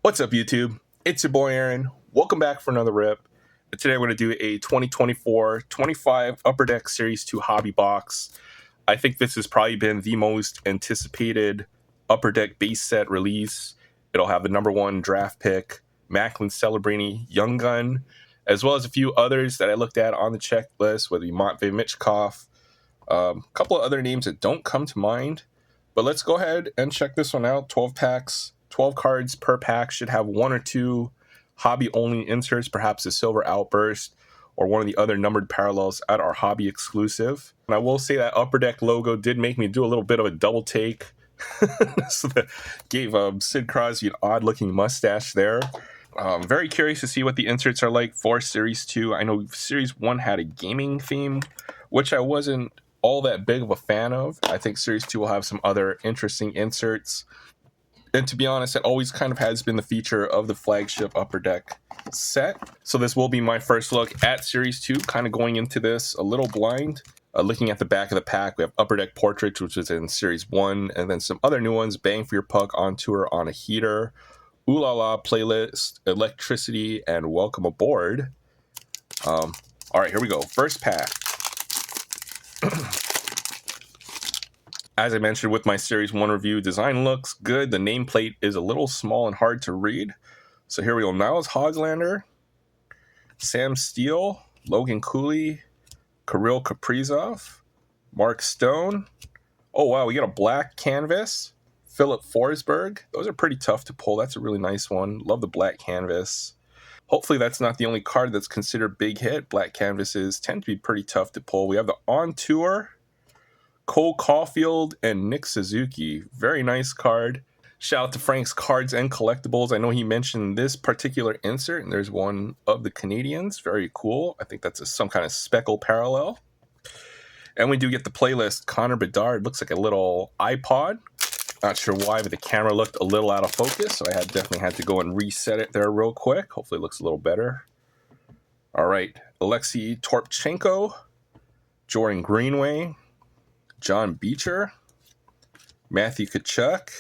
What's up, YouTube? It's your boy Aaron. Welcome back for another rip. And today we're going to do a 2024-25 Upper Deck Series 2 hobby box. I think this has probably been the most anticipated Upper Deck base set release. It'll have the #1 draft pick, Macklin Celebrini Young Gun, as well as a few others that I looked at on the checklist, whether it be Matvei, Michkov, a couple of other names that don't come to mind. But let's go ahead and check this one out. 12 packs. 12 cards per pack, should have one or two hobby-only inserts, perhaps a Silver Outburst or one of the other numbered parallels at our hobby exclusive. And I will say that Upper Deck logo did make me do a little bit of a double take. So that gave Sid Crosby an odd-looking mustache there. Very curious to see what the inserts are like for Series 2. I know Series 1 had a gaming theme, which I wasn't all that big of a fan of. I think Series 2 will have some other interesting inserts. And to be honest, it always kind of has been the feature of the flagship Upper Deck set. So this will be my first look at Series 2, kind of going into this a little blind. Looking at the back of the pack, we have Upper Deck Portraits, which is in Series 1, and then some other new ones, Bang for Your Puck, On Tour, On a Heater, Ooh La La, Playlist, Electricity, and Welcome Aboard. All right, here we go. First pack. As I mentioned with my Series 1 review, design looks good. The nameplate is a little small and hard to read. So here we go. Niles Hoglander, Sam Steele, Logan Cooley, Kirill Kaprizov, Mark Stone. Oh, wow, we got a black canvas. Philip Forsberg. Those are pretty tough to pull. That's a really nice one. Love the black canvas. Hopefully that's not the only card that's considered big hit. Black canvases tend to be pretty tough to pull. We have the On Tour, Cole Caulfield, and Nick Suzuki. Very nice card. Shout out to Frank's Cards and Collectibles. I know he mentioned this particular insert, and there's one of the Canadians. Very cool. I think that's some kind of speckle parallel. And we do get the playlist. Connor Bedard. Looks like a little iPod. Not sure why, but the camera looked a little out of focus, so I definitely had to go and reset it there real quick. Hopefully it looks a little better. All right. Alexei Torpchenko, Jordan Greenway, John Beecher, Matthew Tkachuk.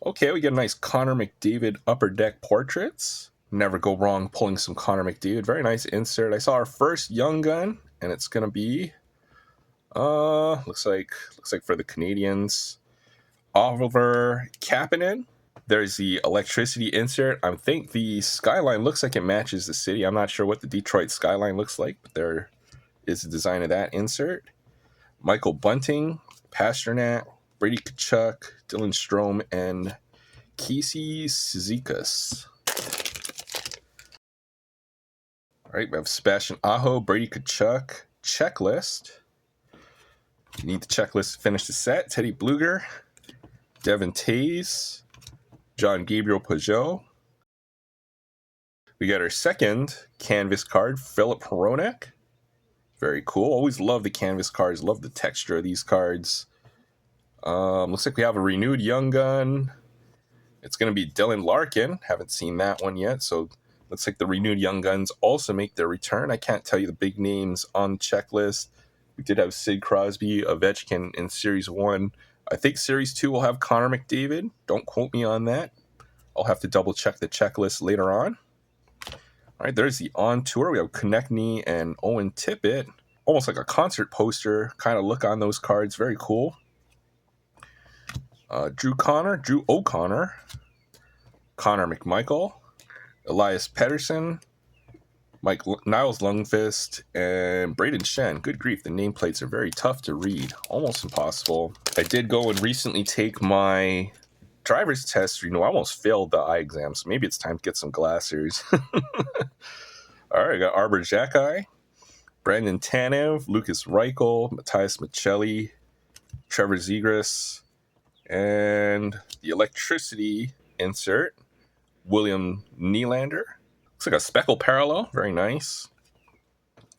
Okay, we get a nice Connor McDavid Upper Deck Portraits. Never go wrong pulling some Connor McDavid. Very nice insert. I saw our first Young Gun, and it's gonna be looks like for the Canadians, Oliver Kapanen. There's the Electricity insert. I think the skyline looks like it matches the city. I'm not sure what the Detroit skyline looks like, but there is the design of that insert. Michael Bunting, Pasternak, Brady Tkachuk, Dylan Strome, and Casey Cizikas. All right, we have Sebastian Aho, Brady Tkachuk, checklist. You need the checklist to finish the set. Teddy Bluger, Devin Tays, John Gabriel Pajot. We got our second canvas card, Philip Hronek. Very cool. Always love the canvas cards. Love the texture of these cards. Looks like we have a renewed Young Gun. It's going to be Dylan Larkin. Haven't seen that one yet. So looks like the renewed Young Guns also make their return. I can't tell you the big names on the checklist. We did have Sid Crosby, Ovechkin in Series 1. I think Series 2 will have Connor McDavid. Don't quote me on that. I'll have to double check the checklist later on. All right, there's the On Tour. We have Konechny and Owen Tippett. Almost like a concert poster kind of look on those cards. Very cool. Drew O'Connor, Connor McMichael, Elias Pettersson, Niles Lundqvist, and Braden Shen. Good grief, the nameplates are very tough to read. Almost impossible. I did go and recently take my driver's test. I almost failed the eye exam, so maybe it's time to get some glasses. All right, I got Arbor Xhekaj, Brandon Tanev, Lucas Reichel, Matthias Michelli, Trevor Zegras, and the Electricity insert, William Nylander. Looks like a speckle parallel. Very nice.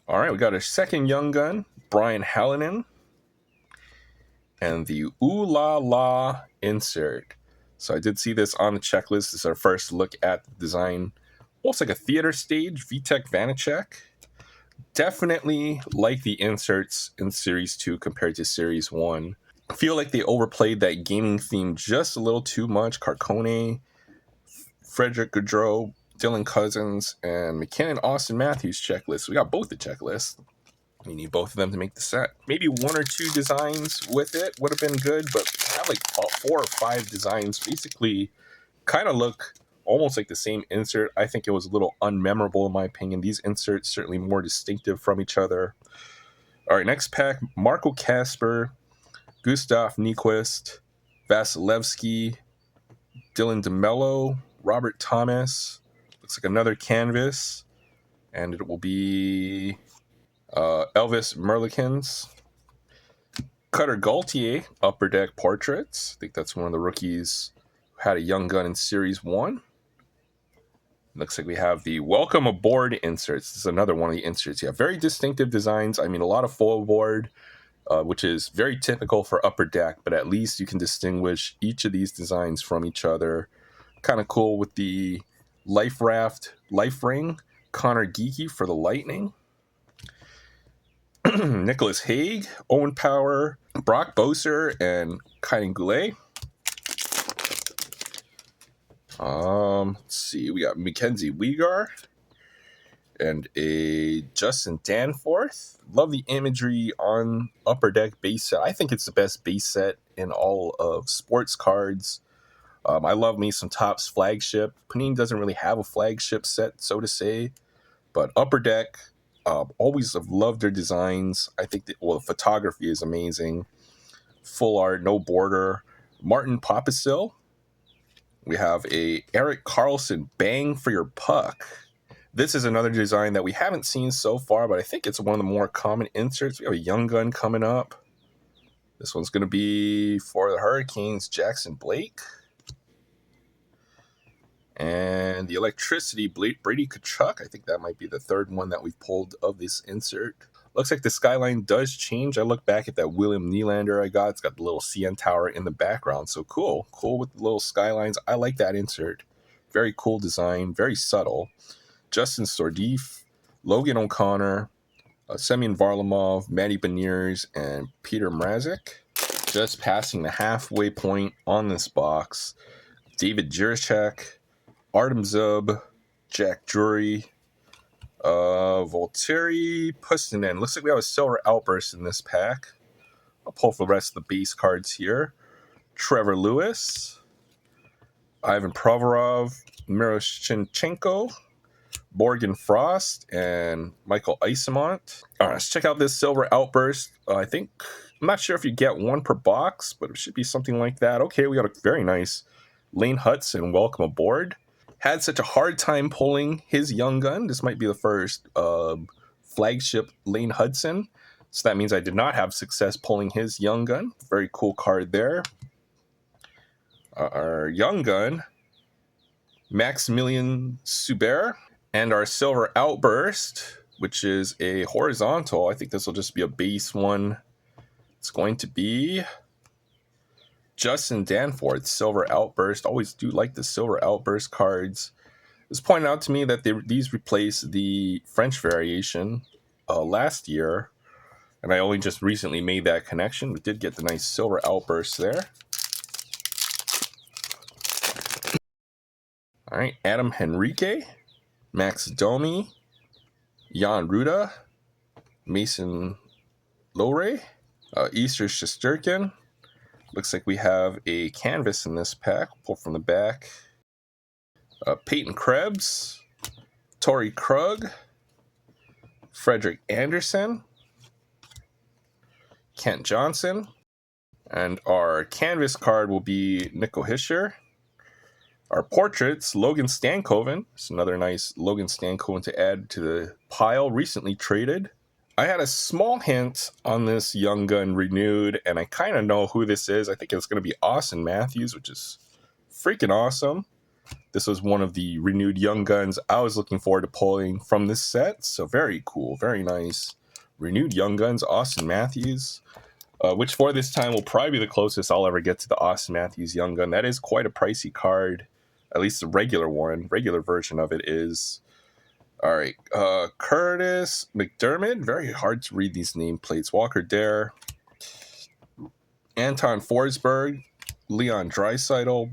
All right, we got our second Young Gun, Brian Hallinan, and the Ooh La La insert. So I did see this on the checklist. This is our first look at the design. Almost like a theater stage, Vitek Vanacek. Definitely like the inserts in Series 2 compared to Series 1. I feel like they overplayed that gaming theme just a little too much. Carcone Frederick Gaudreau, Dylan Cousins, and McKinnon, Austin Matthews checklist. We got both the checklists. We need both of them to make the set. Maybe 1 or 2 designs with it would have been good, but have like 4 or 5 designs basically kind of look almost like the same insert. I think it was a little unmemorable in my opinion. These inserts certainly more distinctive from each other. All right, next pack, Marco Kasper, Gustav Nyquist, Vasilevsky, Dylan DeMello, Robert Thomas. Looks like another canvas, and it will be Elvis Merlikins. Cutter Gaultier, Upper Deck Portraits. I think that's one of the rookies who had a young gun in Series 1. Looks like we have the Welcome Aboard inserts. This is another one of the inserts. Yeah, very distinctive designs. I mean, a lot of full board, which is very typical for Upper Deck, but at least you can distinguish each of these designs from each other. Kind of cool with the Life Raft Life Ring. Connor Geeky for the Lightning. Nicholas Haig, Owen Power, Brock Boser, and Kaiden Goulet. Let's see, we got Mackenzie Weegar and a Justin Danforth. Love the imagery on Upper Deck base set. I think it's the best base set in all of sports cards. I love me some Topps flagship. Panini doesn't really have a flagship set, so to say, but Upper Deck, always have loved their designs. I think that, the photography is amazing. Full art, no border. Martin Papasil. We have a Eric Carlson, Bang for Your Puck. This is another design that we haven't seen so far, but I think it's one of the more common inserts. We have a young gun coming up. This one's going to be for the Hurricanes, Jackson Blake. And the Electricity, Brady Tkachuk. I think that might be the third one that we've pulled of this insert. Looks like the skyline does change. I look back at that William Nylander I got. It's got the little CN Tower in the background. So cool. Cool with the little skylines. I like that insert. Very cool design. Very subtle. Justin Stordif, Logan O'Connor, Semyon Varlamov, Matty Beniers, and Peter Mrazek. Just passing the halfway point on this box. David Jiricek, Artem Zub, Jack Drury, Volteri Pustonen. Looks like we have a Silver Outburst in this pack. I'll pull for the rest of the base cards here. Trevor Lewis, Ivan Provorov, Miroshchenko, Morgan Frost, and Michael Isamont. All right, let's check out this Silver Outburst. I'm not sure if you get 1 per box, but it should be something like that. Okay, we got a very nice Lane Hudson, Welcome Aboard. Had such a hard time pulling his young gun. This might be the first flagship Lane Hudson. So that means I did not have success pulling his young gun. Very cool card there. Our young gun, Maximilian Subert. And our Silver Outburst, which is a horizontal. I think this will just be a base one. It's going to be Justin Danforth, Silver Outburst. Always do like the Silver Outburst cards. It was pointed out to me that these replace the French variation last year, and I only just recently made that connection. We did get the nice Silver Outburst there. All right, Adam Henrique, Max Domi, Jan Ruda, Mason Lowry, Easter Shesterkin. Looks like we have a canvas in this pack. Pull from the back. Peyton Krebs, Torrey Krug, Frederick Anderson, Kent Johnson, and our canvas card will be Nico Hischier. Our portraits, Logan Stankoven. It's another nice Logan Stankoven to add to the pile. Recently traded. I had a small hint on this young gun renewed, and I kind of know who this is. I think it's going to be Austin Matthews, which is freaking awesome. This was one of the renewed young guns I was looking forward to pulling from this set. So very cool, very nice. Renewed young guns, Austin Matthews, which for this time will probably be the closest I'll ever get to the Austin Matthews young gun. That is quite a pricey card. At least the regular version of it is. All right, Curtis McDermott. Very hard to read these nameplates. Walker Dare, Anton Forsberg, Leon Draisaitl,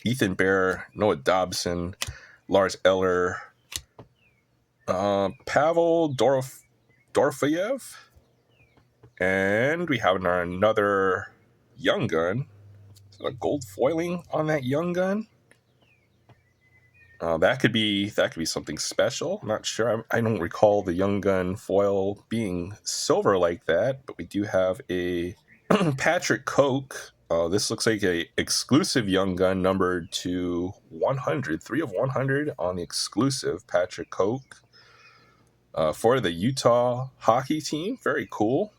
Ethan Bear, Noah Dobson, Lars Eller, Pavel Dorofeyev, and we have another young gun. Is there a gold foiling on that young gun? That could be something special. I'm not sure. I don't recall the young gun foil being silver like that, but we do have a Patrick Koch. This looks like a exclusive young gun numbered to 100, 3 of 100 on the exclusive Patrick Koch for the Utah hockey team. Very cool.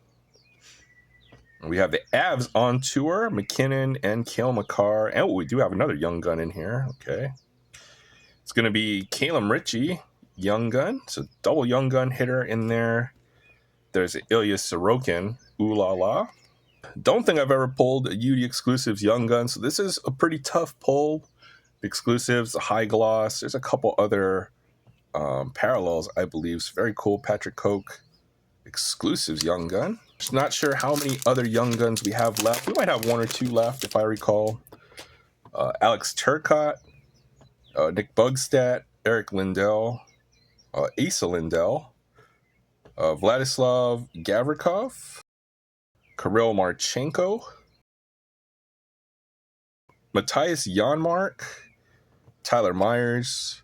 We have the Avs on tour, McKinnon and Cale Makar. And we do have another young gun in here. Okay. It's going to be Calum Ritchie, young gun. So double young gun hitter in there. There's Ilya Sorokin, ooh la la. Don't think I've ever pulled a UD Exclusives young gun, so this is a pretty tough pull. The exclusives, the high gloss. There's a couple other parallels, I believe. It's very cool. Patrick Koch exclusives young gun. Just not sure how many other young guns we have left. We might have 1 or 2 left, if I recall. Alex Turcotte, Nick Bugstadt, Eric Lindell, Asa Lindell, Vladislav Gavrikov, Kirill Marchenko, Matthias Janmark, Tyler Myers,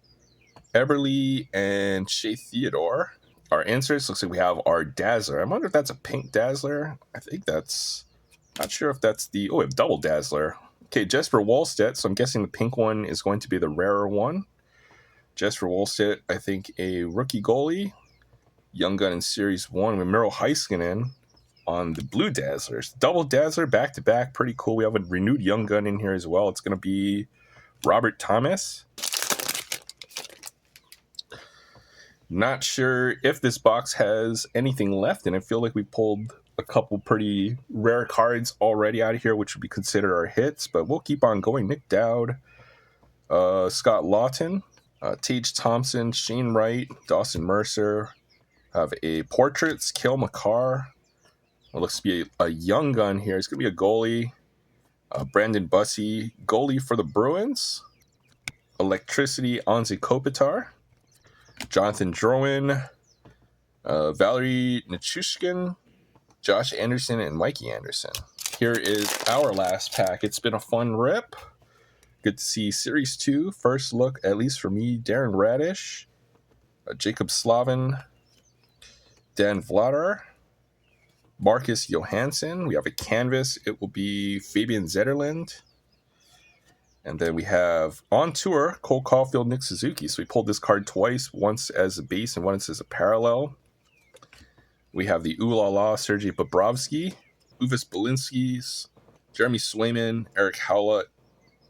Eberle, and Shea Theodore. Our answers looks like we have our Dazzler. I wonder if that's a pink Dazzler. I think that's... Not sure if that's the... Oh, we have double Dazzler. Okay, Jesper Wallstedt. So I'm guessing the pink one is going to be the rarer one. Jesper Wallstedt, I think a rookie goalie. Young gun in Series 1 with Miro Heiskanen on the blue Dazzlers. Double Dazzler back-to-back. Pretty cool. We have a renewed young gun in here as well. It's going to be Robert Thomas. Not sure if this box has anything left, and I feel like we pulled a couple pretty rare cards already out of here, which would be considered our hits, but we'll keep on going. Nick Dowd, Scott Lawton, Tage Thompson, Shane Wright, Dawson Mercer. Have a Portraits, Cale Makar. It looks to be a young gun here. It's going to be a goalie. Brandon Bussey, goalie for the Bruins. Electricity, Anze Kopitar. Jonathan Drouin, Valerie Nichushkin, Josh Anderson, and Mikey Anderson. Here is our last pack. It's been a fun rip. Good to see Series 2. First look, at least for me, Darren Radish, Jacob Slavin, Dan Vladar, Marcus Johansson. We have a canvas. It will be Fabian Zetterlund. And then we have on tour, Cole Caulfield, Nick Suzuki. So we pulled this card twice, once as a base and once as a parallel. We have the ooh la la Sergei Bobrovsky, Uvis Balinskis, Jeremy Swayman, Eric Howlett,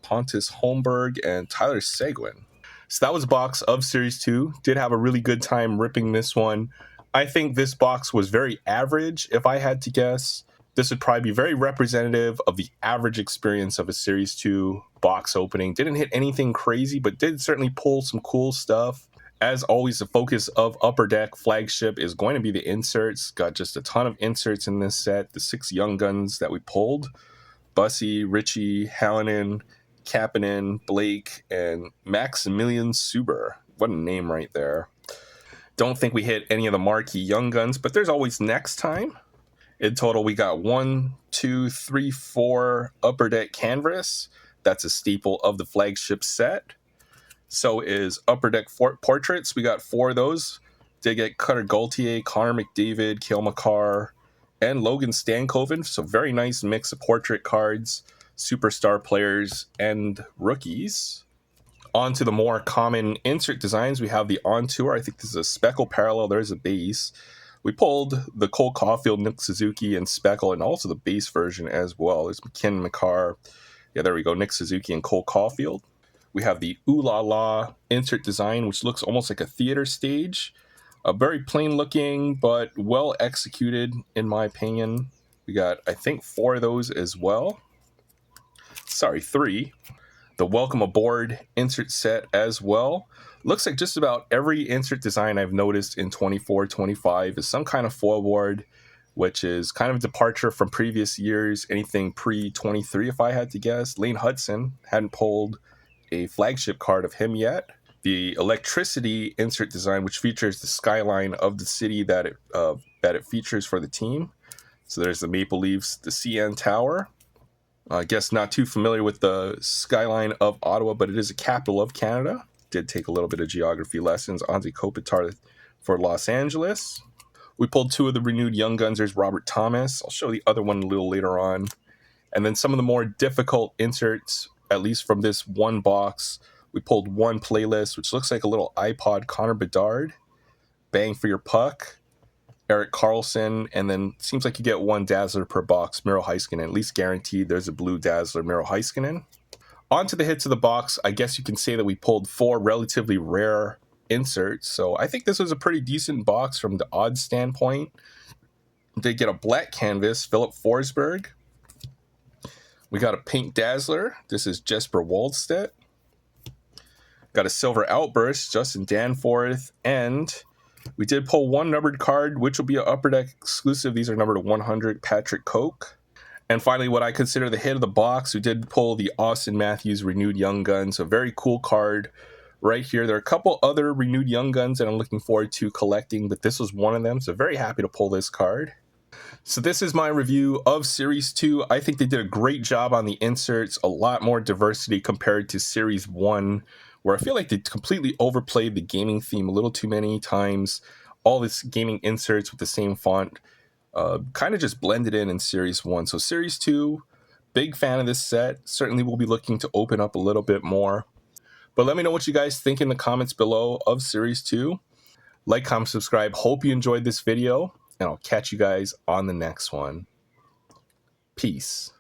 Pontus Holmberg, and Tyler Seguin. So that was a box of Series 2. Did have a really good time ripping this one. I think this box was very average, if I had to guess. This would probably be very representative of the average experience of a Series 2 box opening. Didn't hit anything crazy, but did certainly pull some cool stuff. As always, the focus of Upper Deck Flagship is going to be the inserts. Got just a ton of inserts in this set. The 6 young guns that we pulled. Bussey, Ritchie, Hallinan, Kapanen, Blake, and Maximilian Suber. What a name right there. Don't think we hit any of the marquee young guns, but there's always next time. In total, we got 1, 2, 3, 4 Upper Deck canvas. That's a staple of the flagship set. So is Upper Deck portraits. We got 4 of those. Did get Cutter Gaultier, Connor McDavid, Cale Makar, and Logan Stankoven. So very nice mix of portrait cards, superstar players, and rookies. On to the more common insert designs. We have the On Tour. I think this is a speckle parallel. There's a base. We pulled the Cole Caulfield, Nick Suzuki, and speckle, and also the base version as well. There's McKinnon, Makar. Yeah, there we go. Nick Suzuki and Cole Caulfield. We have the Ooh La La insert design, which looks almost like a theater stage. Very plain looking, but well executed, in my opinion. We got, I think, 4 of those as well. Sorry, 3. The Welcome Aboard insert set as well. Looks like just about every insert design I've noticed in 24-25 is some kind of foil board, which is kind of a departure from previous years. Anything pre-23, if I had to guess. Lane Hudson hadn't pulled a flagship card of him yet. The electricity insert design, which features the skyline of the city that it features for the team. So there's the Maple Leafs, the CN Tower. I guess not too familiar with the skyline of Ottawa, but it is a capital of Canada. Did take a little bit of geography lessons. Anze Kopitar for Los Angeles. We pulled 2 of the renewed Young Guns. There's Robert Thomas. I'll show the other one a little later on. And then some of the more difficult inserts, at least from this one box. We pulled 1 playlist, which looks like a little iPod, Connor Bedard, Bang for Your Puck, Erik Karlsson, and then seems like you get 1 Dazzler per box, Miro Heiskanen. At least guaranteed there's a blue Dazzler, Miro Heiskanen. On to the hits of the box. I guess you can say that we pulled 4 relatively rare inserts. So I think this was a pretty decent box from the odds standpoint. Did get a black canvas, Philip Forsberg. We got a pink Dazzler. This is Jesper Waldstedt. Got a silver Outburst, Justin Danforth. And we did pull 1 numbered card, which will be an Upper Deck exclusive. These are numbered to 100, Patrick Koch. And finally, what I consider the hit of the box, we did pull the Austin Matthews renewed Young Guns. A very cool card right here. There are a couple other renewed Young Guns that I'm looking forward to collecting, but this was one of them. So very happy to pull this card. So this is my review of Series 2. I think they did a great job on the inserts. A lot more diversity compared to Series 1, where I feel like they completely overplayed the gaming theme a little too many times. All this gaming inserts with the same font kind of just blended in Series 1. So Series 2, big fan of this set. Certainly will be looking to open up a little bit more. But let me know what you guys think in the comments below of Series 2. Like, comment, subscribe. Hope you enjoyed this video, and I'll catch you guys on the next one. Peace.